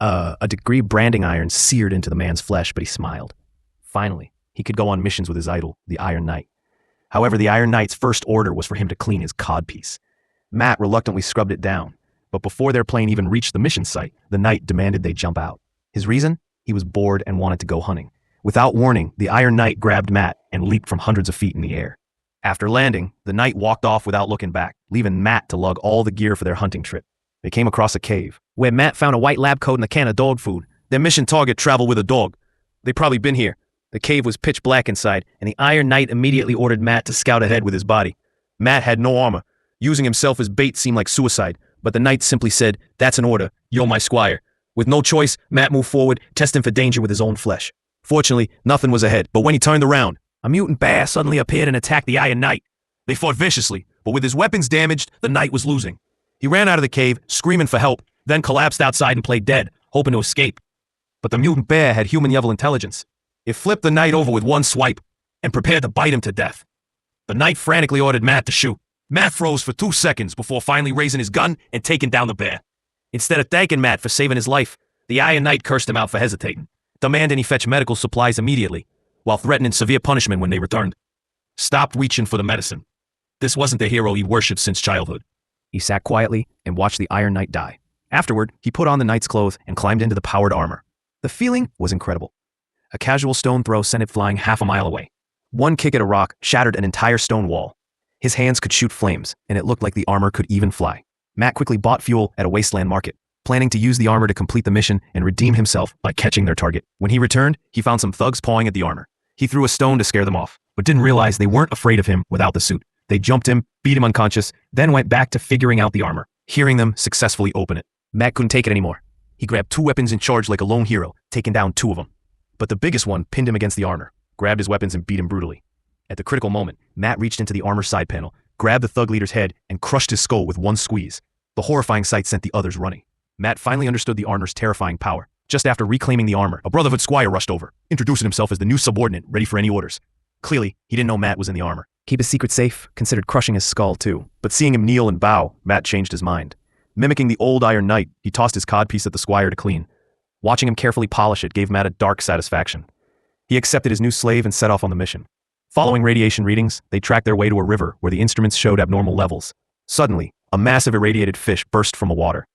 A degree branding iron seared into the man's flesh, but he smiled. Finally, he could go on missions with his idol, the Iron Knight. However, the Iron Knight's first order was for him to clean his codpiece. Matt reluctantly scrubbed it down, but before their plane even reached the mission site, the Knight demanded they jump out. His reason? He was bored and wanted to go hunting. Without warning, the Iron Knight grabbed Matt and leaped from hundreds of feet in the air. After landing, the Knight walked off without looking back, leaving Matt to lug all the gear for their hunting trip. They came across a cave, where Matt found a white lab coat and a can of dog food. Their mission target traveled with a dog. They'd probably been here. The cave was pitch black inside, and the Iron Knight immediately ordered Matt to scout ahead with his body. Matt had no armor. Using himself as bait seemed like suicide, but the Knight simply said, "That's an order. You're my squire." With no choice, Matt moved forward, testing for danger with his own flesh. Fortunately, nothing was ahead, but when he turned around, a mutant bear suddenly appeared and attacked the Iron Knight. They fought viciously, but with his weapons damaged, the Knight was losing. He ran out of the cave, screaming for help, then collapsed outside and played dead, hoping to escape. But the mutant bear had human-level intelligence. It flipped the Knight over with one swipe and prepared to bite him to death. The Knight frantically ordered Matt to shoot. Matt froze for 2 seconds before finally raising his gun and taking down the bear. Instead of thanking Matt for saving his life, the Iron Knight cursed him out for hesitating, demanding he fetch medical supplies immediately, while threatening severe punishment when they returned. Stopped reaching for the medicine. This wasn't the hero he worshipped since childhood. He sat quietly and watched the Iron Knight die. Afterward, he put on the Knight's clothes and climbed into the powered armor. The feeling was incredible. A casual stone throw sent it flying half a mile away. One kick at a rock shattered an entire stone wall. His hands could shoot flames, and it looked like the armor could even fly. Matt quickly bought fuel at a wasteland market, planning to use the armor to complete the mission and redeem himself by catching their target. When he returned, he found some thugs pawing at the armor. He threw a stone to scare them off, but didn't realize they weren't afraid of him without the suit. They jumped him, beat him unconscious, then went back to figuring out the armor, hearing them successfully open it. Matt couldn't take it anymore. He grabbed 2 weapons and charged like a lone hero, taking down 2 of them. But the biggest one pinned him against the armor, grabbed his weapons and beat him brutally. At the critical moment, Matt reached into the armor side panel, grabbed the thug leader's head, and crushed his skull with one squeeze. The horrifying sight sent the others running. Matt finally understood the armor's terrifying power. Just after reclaiming the armor, a Brotherhood squire rushed over, introducing himself as the new subordinate ready for any orders. Clearly, he didn't know Matt was in the armor. Keep his secret safe, considered crushing his skull too. But seeing him kneel and bow, Matt changed his mind. Mimicking the old Iron Knight, he tossed his codpiece at the squire to clean. Watching him carefully polish it gave Matt a dark satisfaction. He accepted his new slave and set off on the mission. Following radiation readings, they tracked their way to a river where the instruments showed abnormal levels. Suddenly, a massive irradiated fish burst from the water.